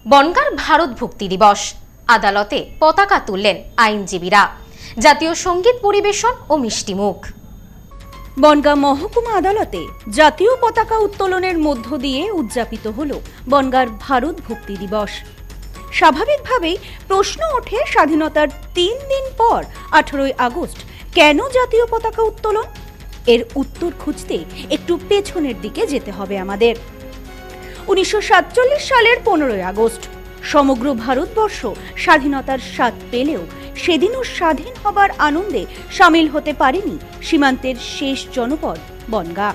বনগাঁর ভারত ভক্তি দিবস, আদালতে পতাকা তুললেন আইনজীবীরা। জাতীয় সঙ্গীত পরিবেশন ও মিষ্টিমুখ। বনগাঁ মহকুমা আদালতে জাতীয় পতাকা উত্তোলনের মধ্য দিয়ে উদযাপিত হল বনগাঁর ভারত ভক্তি দিবস। স্বাভাবিকভাবেই প্রশ্ন ওঠে, স্বাধীনতার 3 দিন পর 18ই আগস্ট কেন জাতীয় পতাকা উত্তোলন? এর উত্তর খুঁজতে একটু পেছনের দিকে যেতে হবে আমাদের। 1947 সালের 15ই আগস্ট সমগ্র ভারতবর্ষ স্বাধীনতার স্বাদ পেলেও সেদিনও স্বাধীন হবার আনন্দে সামিল হতে পারেনি সীমান্তের শেষ জনপদ বনগাঁ।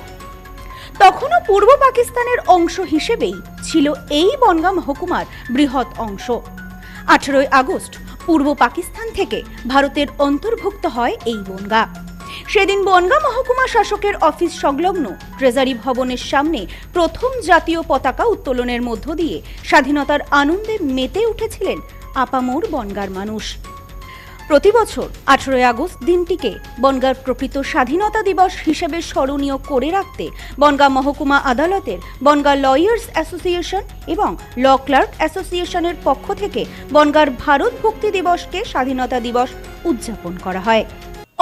তখনও পূর্ব পাকিস্তানের অংশ হিসেবেই ছিল এই বনগাঁ মহকুমার বৃহৎ অংশ। 18ই আগস্ট পূর্ব পাকিস্তান থেকে ভারতের অন্তর্ভুক্ত হয় এই বনগাঁ। সেদিন বনগাঁ মহকুমা শাসকের অফিস সংলগ্ন ট্রেজারি ভবনের সামনে প্রথম জাতীয় পতাকা উত্তোলনের মধ্য দিয়ে স্বাধীনতার আনন্দে মেতে উঠেছিলেন আপামোর বনগাঁর মানুষ। প্রতি বছর 18ই আগস্ট দিনটিকে বনগাঁর প্রকৃত স্বাধীনতা দিবস হিসেবে স্মরণীয় করে রাখতে বনগাঁ মহকুমা আদালতের বনগাঁ লয়ার্স অ্যাসোসিয়েশন এবং ল ক্লার্ক অ্যাসোসিয়েশনের পক্ষ থেকে বনগাঁর ভারত ভক্তি দিবসকে স্বাধীনতা দিবস উদযাপন করা হয়।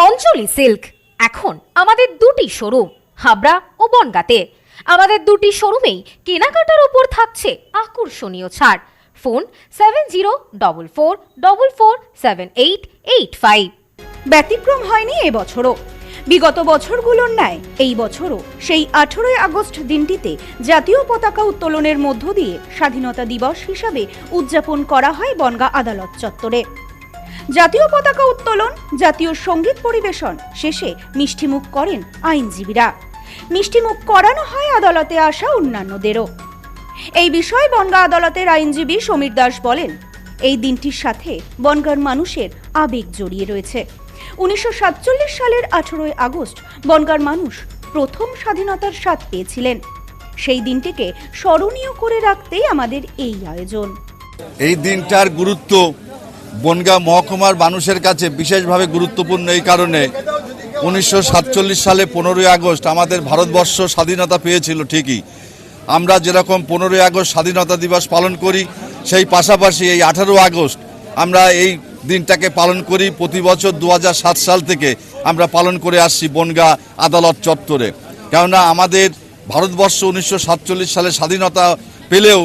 অঞ্জলি সিল্ক এখন আমাদের দুটি শোরুম, হাবড়া ও বনগাঁতে। আমাদের দুটি শোরুমেই কেনাকাটার উপর থাকছে আকর্ষণীয় ছাড়। ফোন 7044447885। ব্যতিক্রম হয়নি এবছরও। বিগত বছরগুলোর ন্যায় এই বছরও সেই 18ই আগস্ট দিনটিতে জাতীয় পতাকা উত্তোলনের মধ্য দিয়ে স্বাধীনতা দিবস হিসাবে উদযাপন করা হয় বনগাঁ আদালত চত্বরে। জাতীয় পতাকা উত্তোলন, জাতীয় সঙ্গীত পরিবেশন শেষে মিষ্টিমুখ করেন আইনজীবীরা। মিষ্টিমুখ করানো হয় আদালতে আসা অন্যান্যদেরও। এই বিষয়ে বনগাঁ আদালতের আইনজীবী সমীর দাস বলেন, এই দিনটির সাথে বনগাঁর মানুষের আবেগ জড়িয়ে রয়েছে। 1947 সালের 18ই আগস্ট বনগাঁর মানুষ প্রথম স্বাধীনতার স্বাদ পেয়েছিলেন। সেই দিনটিকে স্মরণীয় করে রাখতেই আমাদের এই আয়োজন। এই দিনটার গুরুত্ব বনগাঁ মহকুমার মানুষের কাছে বিশেষভাবে গুরুত্বপূর্ণ এই কারণে, 1947 সালে 15ই আগস্ট আমাদের ভারতবর্ষ স্বাধীনতা পেয়েছিল ঠিকই। আমরা যেরকম 15ই আগস্ট স্বাধীনতা দিবস পালন করি, সেই পাশাপাশি এই 18 আগস্ট আমরা এই দিনটাকে পালন করি প্রতি বছর। 2007 সাল থেকে আমরা পালন করে আসছি বনগাঁ আদালত চত্বরে। কেননা আমাদের ভারতবর্ষ 1947 সালে স্বাধীনতা পেলেও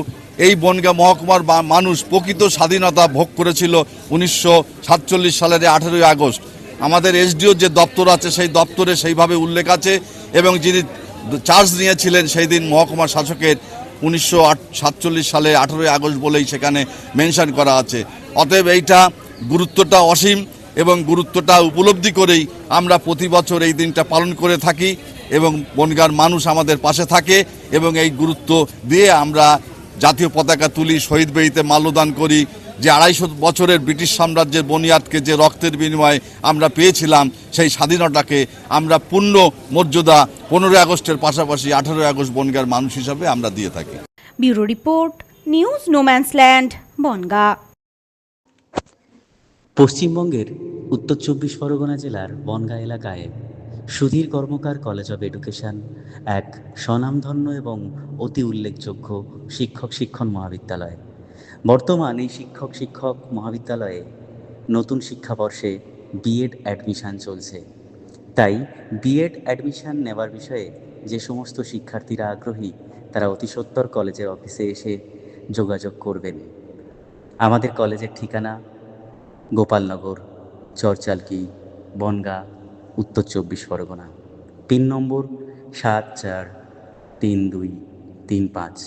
এই বনগাঁ মহকুমার মানুষ প্রকৃত স্বাধীনতা ভোগ করেছিল 1947 সালের 18ই আগস্ট। আমাদের এসডিও যে দপ্তর আছে সেই দপ্তরে সেইভাবে উল্লেখ আছে, এবং যিনি চার্জ নিয়েছিলেন সেই দিন মহকুমা শাসকের 1947 সালে 18ই আগস্ট বলেই সেখানে মেনশন করা আছে। অতএব এইটা গুরুত্বটা অসীম, এবং গুরুত্বটা উপলব্ধি করেই আমরা প্রতি বছর এই দিনটা পালন করে থাকি, এবং বনগাঁর মানুষ আমাদের পাশে থাকে, এবং এই গুরুত্ব দিয়ে আমরা জাতীয় পতাকা তুলি, শহীদ বেদিতে মাল্যদান করি। যে 250 বছরের ব্রিটিশ সাম্রাজ্যের বুনিয়াদকে যে রক্তের বিনিময়ে আমরা পেয়েছিলাম, সেই স্বাধীনতাকে আমরা পূর্ণ মর্যাদা 15ই আগস্টের পাশাপাশি 18ই আগস্ট বনগাঁর মানুষ হিসাবে আমরা দিয়ে থাকি। Bureau report, news no man's land, Bangaon. পশ্চিমবঙ্গের উত্তর 24 পরগনা জেলার বনগাঁ এলাকায় Sudhir Karmakar college of education এক স্বনামধন্য এবং অতি উল্লেখযোগ্য শিক্ষণ মহাবিদ্যালয়। বর্তমান এই শিক্ষক মহাবিদ্যালয়ে নতুন শিক্ষাবর্ষে বিএড অ্যাডমিশান চলছে। তাই বিএড অ্যাডমিশান নেওয়ার বিষয়ে যে সমস্ত শিক্ষার্থীরা আগ্রহী, তারা অতি সত্বর কলেজের অফিসে এসে যোগাযোগ করবেন। আমাদের কলেজের ঠিকানা গোপালনগর, চরচালকি, বনগাঁ, উত্তর 24 পরগনা। পিন নম্বর 743235।